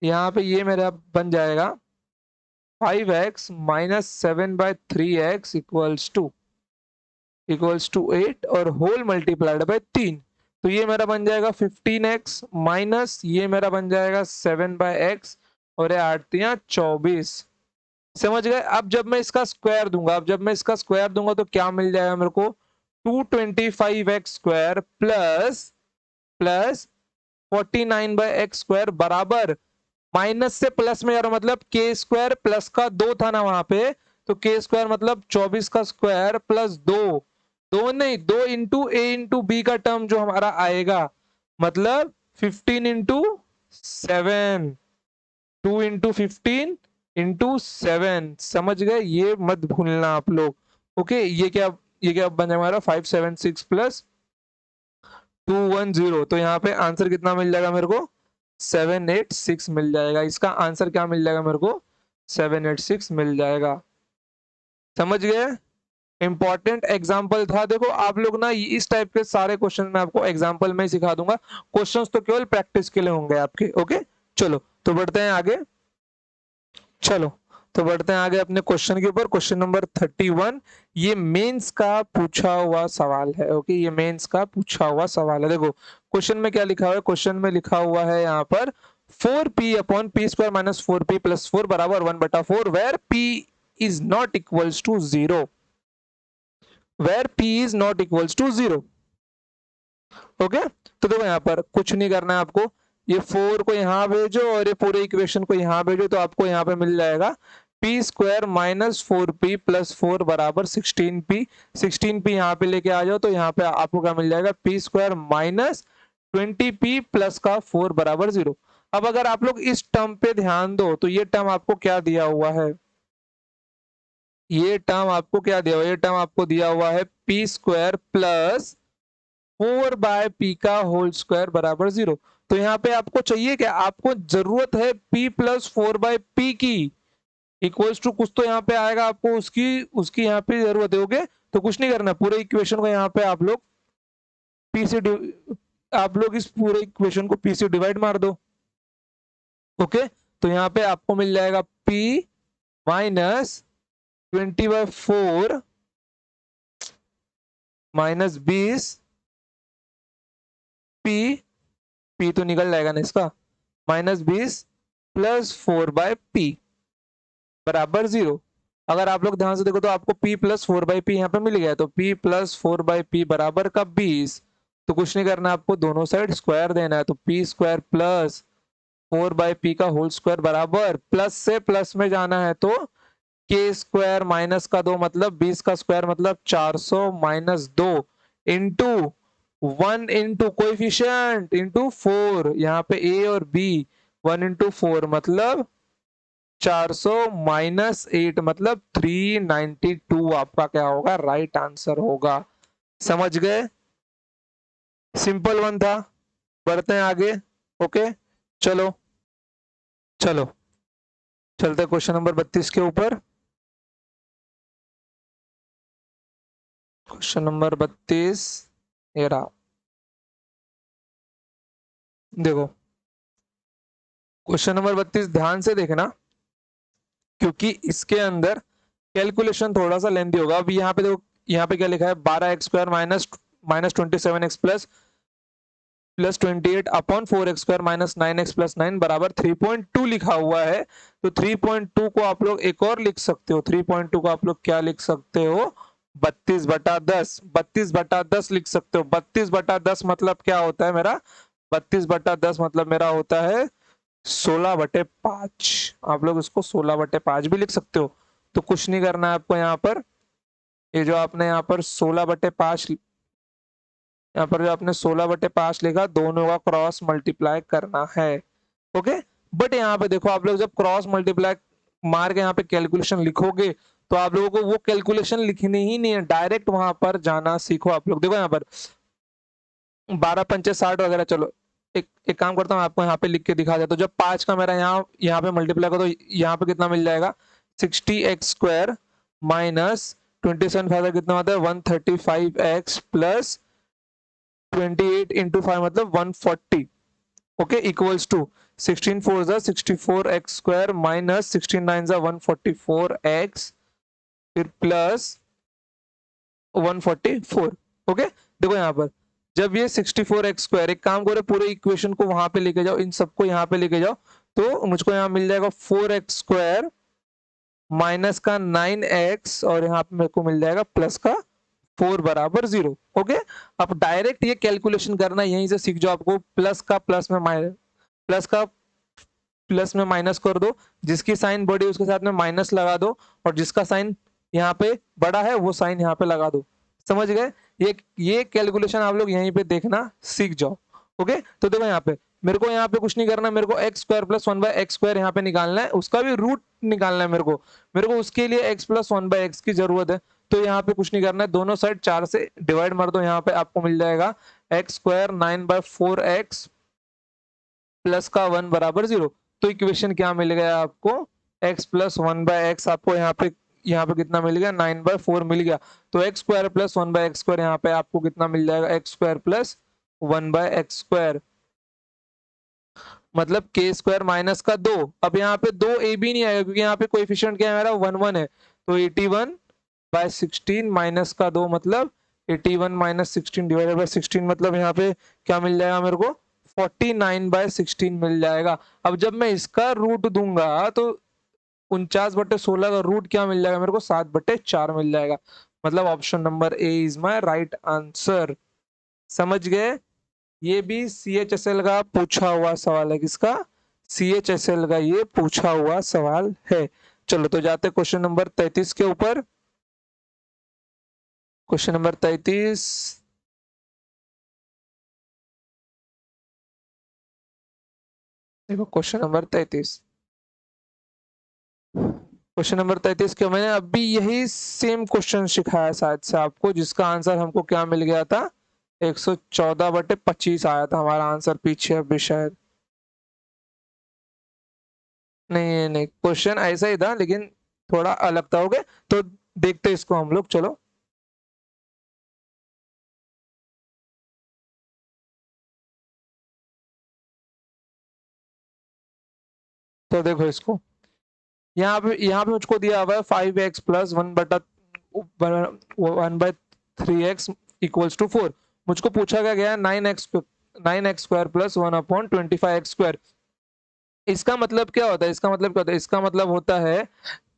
यहाँ पे ये मेरा बन जाएगा 5x minus 7/3x equals to 8 और होल मल्टीप्लाइड बाय 3, तो ये मेरा बन जाएगा 15x माइनस ये मेरा बन जाएगा 7/x और ये 8×3=24। समझ गए। अब जब मैं इसका स्क्वायर दूंगा, तो क्या मिल जाएगा मेरे को 225x² प्लस 49/x² बराबर माइनस से प्लस में यार मतलब k² प्लस का 2 था ना वहां पे, तो k² मतलब 24 का स्क्वायर प्लस 2, 2 नहीं 2 इंटू ए इंटू बी का टर्म जो हमारा आएगा, मतलब 15 इंटू 7, 2 इंटू 15 इंटू 7, समझ गए, ये मत भूलना आप लोग। ओके, ये क्या बन जाएगा हमारा 576 प्लस 210, तो यहाँ पे आंसर कितना मिल जाएगा मेरे को 786 मिल जाएगा, इसका आंसर क्या मिल जाएगा मेरे को 786 मिल जाएगा। समझ गए, इंपॉर्टेंट एग्जाम्पल था। देखो आप लोग ना इस टाइप के सारे क्वेश्चन मैं आपको एग्जाम्पल में ही सिखा दूंगा, क्वेश्चंस तो केवल प्रैक्टिस के लिए होंगे आपके। ओके, चलो तो बढ़ते हैं आगे, चलो तो बढ़ते हैं आगे अपने क्वेश्चन के ऊपर। क्वेश्चन नंबर 31, ये मेंस का पूछा हुआ सवाल है। ओके, ये मेंस का पूछा हुआ सवाल है। देखो क्वेश्चन में क्या लिखा हुआ है, क्वेश्चन में लिखा हुआ है यहाँ पर 4p/p² माइनस 4p प्लस 4 बराबर 1/4 where p is not equals to 0, where p is not equals to 0। Okay, तो देखो यहाँ पर कुछ नहीं करना है आपको, ये 4 को यहाँ भेजो और ये पूरे इक्वेशन को यहाँ भेजो, तो आपको यहाँ पे मिल जाएगा p² माइनस 4p प्लस 4 बराबर 16p। 16p यहाँ पे लेके आ जाओ, तो यहाँ पे आपको क्या मिल जाएगा p² माइनस 20p प्लस का 4 बराबर 0। अब अगर आप लोग इस टर्म पे ध्यान दो, तो ये टर्म आपको क्या दिया हुआ है, ये टर्म आपको क्या दिया हुआ है, ये टर्म आपको दिया हुआ है p² प्लस 4/p का होल स्क्वायर बराबर 0। तो यहाँ पे आपको चाहिए क्या, आपको जरूरत है p प्लस 4/p की, इक्वल्स टू कुछ तो यहाँ पे आएगा, आपको उसकी उसकी यहाँ पे जरूरत है। ओके, तो कुछ नहीं करना, पूरे इक्वेशन को यहाँ पे आप लोग p से आप लोग इस पूरे इक्वेशन को p से डिवाइड मार दो। ओके, तो यहाँ पे आपको मिल जाएगा p माइनस 20/4 माइनस 20 p तो निकल जाएगा ना इसका, माइनस 20 प्लस 4/p बराबर 0। अगर आप लोग ध्यान से देखो तो आपको p प्लस 4/p यहाँ पे मिल गया, तो p प्लस 4/p बराबर का 20, तो कुछ नहीं करना, आपको दोनों साइड स्क्वायर देना है, तो p² प्लस 4/p का होल स्क्वायर बराबर प्लस से प्लस में जाना है, तो k² माइनस का 2 मतलब 20 का स्क्वायर मतलब 400 minus 2 into 1 into coefficient into 4, यहाँ पे a और b 1 इंटू 4 मतलब 400 माइनस 8 मतलब 392 आपका क्या होगा, राइट आंसर होगा। समझ गए, सिंपल वन था। बढ़ते हैं आगे। ओके, चलो चलो चलते क्वेश्चन नंबर 32 के ऊपर। क्वेश्चन नंबर 32 ये रहा, देखो क्वेश्चन नंबर 32 ध्यान से देखना, क्योंकि इसके अंदर कैलकुलेशन थोड़ा सा लेंथी होगा। अब यहाँ पे देखो, यहाँ पे क्या लिखा है, 12x² minus 27x plus 28 upon 4x² minus 9x plus 9 बराबर 3.2 लिखा हुआ है। तो 3.2 को आप लोग एक और लिख सकते हो, 3.2 को आप लोग क्या लिख सकते हो, 32/10, 32/10 लिख सकते हो। 32/10 मतलब क्या होता है मेरा, 32/10 मतलब मेरा होता है 16/5। आप लोग इसको 16/5 भी लिख सकते हो। तो कुछ नहीं करना है आपको यहाँ पर, ये जो आपने यहाँ पर 16/5, यहाँ पर जो आपने 16/5 लिखा, दोनों का क्रॉस मल्टीप्लाई करना है। ओके, बट यहाँ पे देखो, आप लोग जब क्रॉस मल्टीप्लाई मार के यहाँ पे कैलकुलेशन लिखोगे, तो आप लोगों को वो कैलकुलेशन लिखनी ही नहीं है, डायरेक्ट वहां पर जाना सीखो। आप लोग देखो यहाँ पर 12×5 = 60 वगैरह। चलो एक एक काम करता हूँ, आपको यहाँ पे लिख के दिखा देता हूँ। जब 5 का मेरा यहाँ पे मल्टीप्लाई करो, तो यहाँ पे कितना मिल जाएगा, 60x² माइनस 27 कितना होता है, 135x प्लस 28 इंटू 5 मतलब 140। ओके, इक्वल्स टू 16 4 जा 64x² माइनस 16 9 जा 144x फिर प्लस 144। ओके, देखो यहाँ पर जब ये 64x², एक काम करो पूरे इक्वेशन को वहां पे लेके जाओ, इन सबको यहाँ पे लेके जाओ, तो मुझको यहाँ मिल जाएगा 4x² माइनस का 9x और यहाँ पे मेरे को मिल जाएगा प्लस का 4 बराबर 0। ओके, अब डायरेक्ट ये कैलकुलेशन करना यहीं से सीख जाओ। आपको प्लस का प्लस में माइनस, प्लस का प्लस में माइनस कर दो, जिसकी साइन बड़ी उसके साथ में माइनस लगा दो, और जिसका साइन यहाँ पे बड़ा है वो साइन यहाँ पे लगा दो। समझ गए, ये कैलकुलेशन आप लोग यहीं पे देखना सीख जाओ। ओके, तो देखो यहाँ पे मेरे को यहाँ पे कुछ नहीं करना, मेरे को x² प्लस 1/x² यहाँ पे निकालना है, उसका भी रूट निकालना है मेरे को उसके लिए x प्लस 1/x की जरूरत है। तो यहाँ पे कुछ नहीं करना है, दोनों साइड 4 से डिवाइड मार दो, यहाँ पे आपको मिल जाएगा x² 9/4x प्लस का 1 बराबर 0। तो इक्वेशन क्या मिल गया आपको, x प्लस 1/x, आपको यहाँ पे कितना मिल गया, 9/4 मिल गया। तो x² प्लस 1/x² यहाँ पे आपको कितना मिल जाएगा, x² प्लस 1/x², मतलब k² माइनस का 2। अब यहाँ पे 2 ए बी नहीं आएगा, क्योंकि यहाँ पे कोएफिशिएंट क्या है मेरा, 1 1 है। तो 81/16 माइनस का 2 मतलब 81 माइनस 16 डिवाइडेड बाय 16, मतलब यहाँ पे क्या मिल जाएगा मेरे को, 49/16 मिल जाएगा। अब जब मैं इसका रूट दूंगा, तो 49/16 का रूट क्या मिल जाएगा मेरे को, 7/4 मिल जाएगा। मतलब option number A is my right answer. समझ गए, ये भी CHSL का पूछा हुआ सवाल है। किसका, CHSL का ये पूछा हुआ सवाल है। चलो तो जाते क्वेश्चन नंबर 33 के ऊपर। क्वेश्चन नंबर 33, देखो क्वेश्चन नंबर 33, क्वेश्चन नंबर 33 के मैंने अभी यही सेम क्वेश्चन सिखाया शायद से आपको, जिसका आंसर हमको क्या मिल गया था, 114/25 आया था हमारा आंसर पीछे अभी शायद। नहीं नहीं, क्वेश्चन ऐसा ही था लेकिन थोड़ा अलग था। ओके, तो देखते इसको हम लोग, चलो। तो देखो इसको, यहाँ पे मुझको दिया हुआ है 5x plus 1/3x equals to 4। मुझको पूछा गया है 9x² प्लस 1/25x²। इसका मतलब क्या होता है, इसका मतलब क्या होता है, इसका मतलब होता है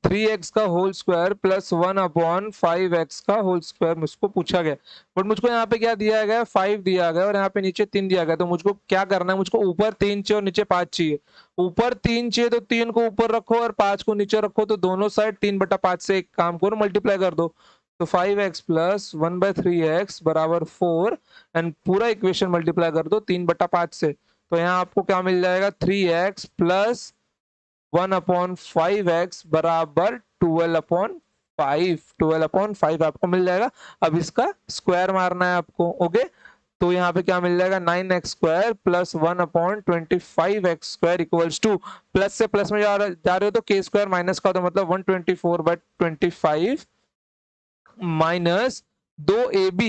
3x का होल स्क्वायर प्लस 1/5x का होल स्क्वायर मुझको पूछा गया। बट मुझको यहाँ पे क्या दिया गया है, 5 दिया गया और यहाँ पे नीचे 3 दिया गया। तो मुझको क्या करना है, मुझको ऊपर 3 चाहिए और नीचे 5 चाहिए। ऊपर 3 चाहिए तो 3 को ऊपर रखो और 5 को नीचे रखो, तो दोनों साइड 3/5 से एक काम करो, मल्टीप्लाई कर दो। तो 5x प्लस 1/3x बराबर 4, एंड पूरा इक्वेशन मल्टीप्लाई कर दो 3/5 से। तो यहाँ आपको क्या मिल जाएगा, 3x प्लस 1/5x बराबर 12/5 आपको मिल जाएगा। अब इसका स्क्वायर मारना है आपको। ओके, तो यहाँ पे क्या मिल जाएगा, 9x² plus 1/25x² equals to, plus से प्लस में जा रहे हो तो k² माइनस का, तो मतलब 124/25 माइनस 2ab,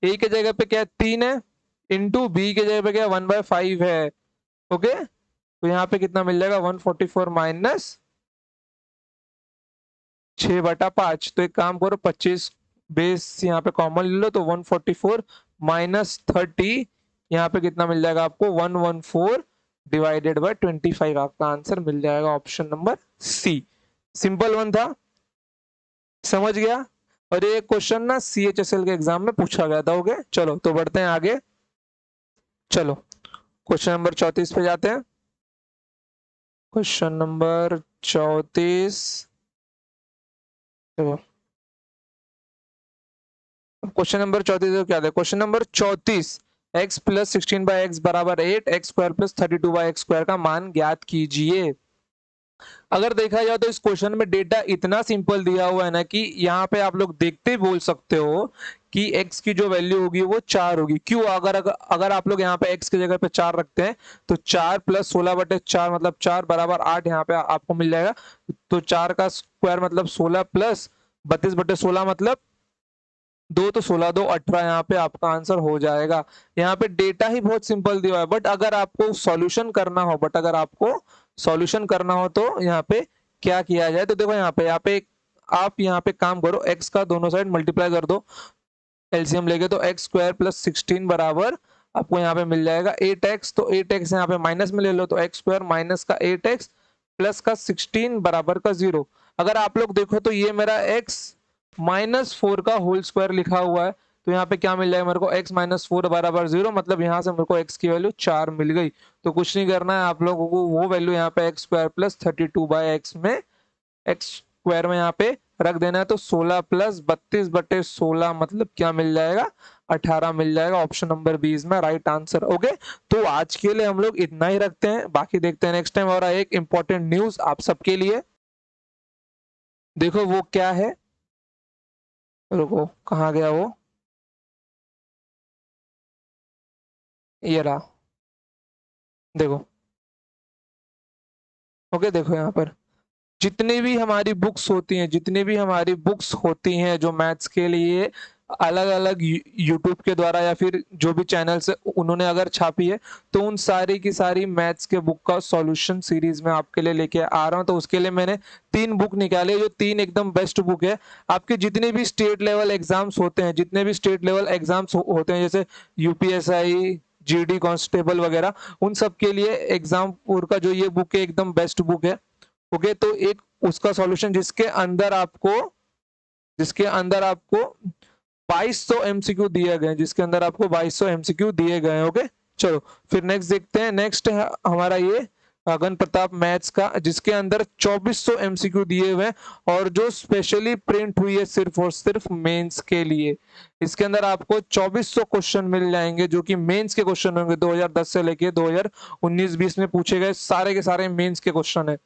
ए की जगह पे क्या है, 3 है, इंटू बी की जगह पे क्या 1/5 है। ओके, तो यहाँ पे कितना मिल जाएगा, 144 माइनस 6/5। तो एक काम करो, 25 बेस यहाँ पे कॉमन ले लो तो 144 माइनस 30, यहाँ पे कितना मिल जाएगा आपको 114 डिवाइडेड बाय 25। आपका आंसर मिल जाएगा option number C. Simple one था, समझ गया। और ये क्वेश्चन ना CHSL के एग्जाम में पूछा गया था। ओके चलो तो बढ़ते हैं आगे। चलो क्वेश्चन नंबर 34 पे जाते हैं। क्वेश्चन नंबर 34, देखो क्वेश्चन नंबर 34 क्या है। Question number 34, x plus 16/x बराबर 8, x square plus 32/x square का मान ज्ञात कीजिए। अगर देखा जाए तो इस क्वेश्चन में डेटा इतना सिंपल दिया हुआ है ना कि यहाँ पे आप लोग देखते ही बोल सकते हो कि x की जो वैल्यू होगी वो 4 होगी। क्यों? अगर आप लोग यहाँ पे x की जगह पे 4 रखते हैं तो 4 प्लस 16/4 मतलब 4 बराबर 8 यहाँ पे आपको मिल जाएगा। तो 4 का स्क्वायर मतलब 16 प्लस 32/16 मतलब 2, तो 16 2 18, यहाँ पे आपका आंसर हो जाएगा। यहाँ पे डेटा ही बहुत सिंपल दिया है, बट अगर आपको सॉल्यूशन करना हो तो यहाँ पे क्या किया जाए। तो देखो आप यहाँ पे काम करो, x का दोनों साइड मल्टीप्लाई कर दो, एलसीएम लेके। तो एक्स स्क्वायर प्लस 16 बराबर आपको यहाँ पे मिल जाएगा 8x। तो 8x यहाँ पे माइनस में ले लो तो एक्स स्क्वायर माइनस का 8x प्लस का 16 बराबर का 0। अगर आप लोग देखो तो ये मेरा x -4 का होल स्क्वायर लिखा हुआ है। तो यहाँ पे क्या मिल जाएगा मेरे को, x -4 बराबर 0, मतलब यहाँ से मेरे को x की वैल्यू 4 मिल गई। तो कुछ नहीं करना है आप लोगों को, वो वैल्यू यहाँ पे एक्स स्क्वायर प्लस 32/x में एक्स स्क्वायर में यहाँ पे रख देना है। तो 16 प्लस 32/16 मतलब क्या मिल जाएगा, 18 मिल जाएगा। ऑप्शन नंबर 20 में राइट आंसर। ओके तो आज के लिए हम लोग इतना ही रखते हैं, बाकी देखते हैं नेक्स्ट टाइम। और एक इंपॉर्टेंट न्यूज आप सबके लिए, देखो वो क्या है, रुको कहाँ गया वो, ये रहा, देखो। ओके देखो यहाँ पर जितनी भी हमारी बुक्स होती हैं जो मैथ्स के लिए अलग अलग यूट्यूब के द्वारा या फिर जो भी चैनल से उन्होंने अगर छापी है, तो उन सारी की सारी मैथ्स के बुक का सॉल्यूशन सीरीज में आपके लिए लेके आ रहा हूं। तो उसके लिए मैंने 3 बुक निकाले, जो 3 एकदम बेस्ट बुक है। आपके जितने भी स्टेट लेवल एग्जाम्स होते हैं, होते हैं जैसे यूपीएसआई, जीडी कांस्टेबल वगैरह, उन सब के लिए एग्जाम पूर का जो ये बुक है एकदम बेस्ट बुक है। ओके तो एक उसका सॉल्यूशन जिसके अंदर आपको 2200 एमसीक्यू दिए गए, ओके चलो फिर नेक्स्ट देखते हैं। नेक्स्ट है हमारा ये गगन प्रताप मैथ्स का, जिसके अंदर 2400 एमसीक्यू दिए हुए हैं और जो स्पेशली प्रिंट हुई है सिर्फ और सिर्फ मेंस के लिए। इसके अंदर आपको 2400 क्वेश्चन मिल जाएंगे, जो कि मेंस के क्वेश्चन होंगे। 2010 से लेके 2019-20 में पूछे गए सारे के सारे मेंस के क्वेश्चन है।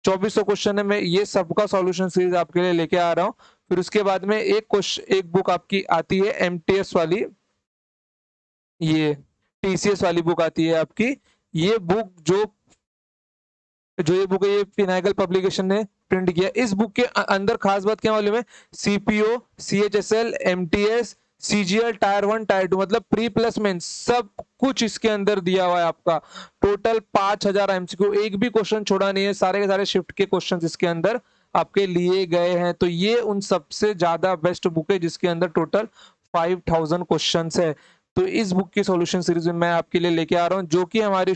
2400 क्वेश्चन है, मैं ये सबका सॉल्यूशन सीरीज आपके लिए लेके आ रहा हूँ। फिर उसके बाद में एक बुक आपकी आती है एमटीएस वाली, ये टीसीएस वाली बुक आती है आपकी। ये बुक जो ये बुक है, ये पिनाकल पब्लिकेशन ने प्रिंट किया। इस बुक के अंदर खास बात क्या मालूम है, CPO, CHSL, MTS, CGL, tyre 1 tyre 2 मतलब प्री प्लस मेन सब कुछ इसके अंदर दिया हुआ है आपका। टोटल 5000 एमसीक्यू, एक भी क्वेश्चन छोड़ा नहीं है, सारे के सारे शिफ्ट के क्वेश्चन इसके अंदर आपके लिए गए हैं। तो ये उन सबसे ज्यादा बेस्ट बुक है जिसके अंदर टोटल 5000 क्वेश्चन है। तो इस बुक की सॉल्यूशन सीरीज में मैं आपके लिए लेके आ रहा हूँ, जो कि हमारी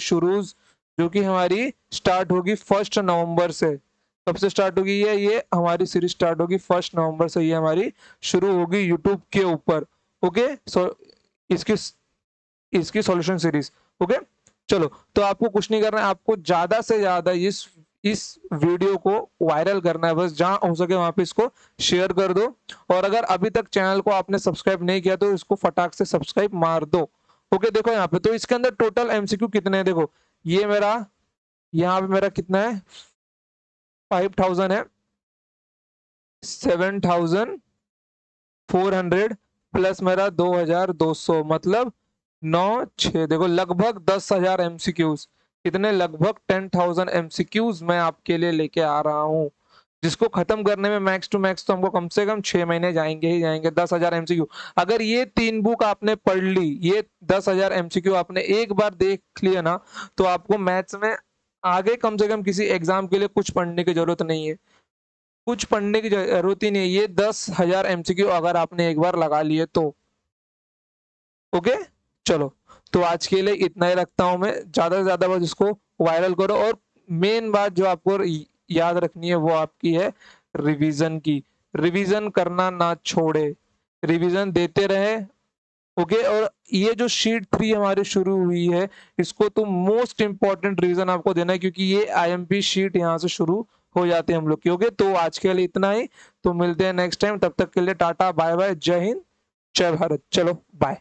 स्टार्ट होगी 1 नवंबर से। कब से स्टार्ट होगी ये हमारी सीरीज स्टार्ट होगी 1 नवंबर से, ये हमारी शुरू होगी यूट्यूब के ऊपर। ओके सो इसकी इसकी सॉल्यूशन सीरीज। ओके चलो तो आपको कुछ नहीं करना है, आपको ज्यादा से ज्यादा इस वीडियो को वायरल करना है, बस जहां हो सके वहां पे इसको शेयर कर दो। और अगर अभी तक चैनल को आपने सब्सक्राइब नहीं किया तो इसको फटाक से सब्सक्राइब मार दो। ओके देखो यहाँ पे तो इसके अंदर टोटल एमसीक्यू कितने हैं, देखो ये मेरा यहाँ पे मेरा कितना है 5000 है, 7400 प्लस मेरा 2200 मतलब 9 6, देखो लगभग 10,000 एमसीक्यूज। कितने, लगभग 10,000 एमसीक्यूज मैं आपके लिए लेके आ रहा हूँ, जिसको खत्म करने में मैक्स टू मैक्स तो हमको कम से कम 6 महीने जाएंगे ही जाएंगे। 10,000 एमसीक्यू, अगर ये 3 बुक आपने पढ़ ली, ये 10,000 एमसीक्यू आपने एक बार देख लिया ना, तो आपको मैथ्स में आगे कम से कम किसी एग्जाम के लिए कुछ पढ़ने की जरूरत नहीं है। कुछ पढ़ने की जरूरत ही नहीं है, ये 10,000 MCQ अगर आपने एक बार लगा लिए तो। ओके, चलो, तो आज के लिए इतना ही रखता हूं मैं। ज्यादा से ज्यादा बस इसको वायरल करो, और मेन बात जो आपको याद रखनी है वो आपकी है रिवीजन की। रिवीजन करना ना छोड़े, रिवीजन देते रहे। ओके, और ये जो शीट 3 हमारी शुरू हुई है, इसको तो मोस्ट इंपॉर्टेंट रिवीजन आपको देना है, क्योंकि ये IMP शीट यहाँ से शुरू हो जाते हैं हम लोग की। ओके, तो आज के लिए इतना ही, तो मिलते हैं नेक्स्ट टाइम। तब तक के लिए टाटा बाय बाय, जय हिंद, जय भारत, चलो बाय।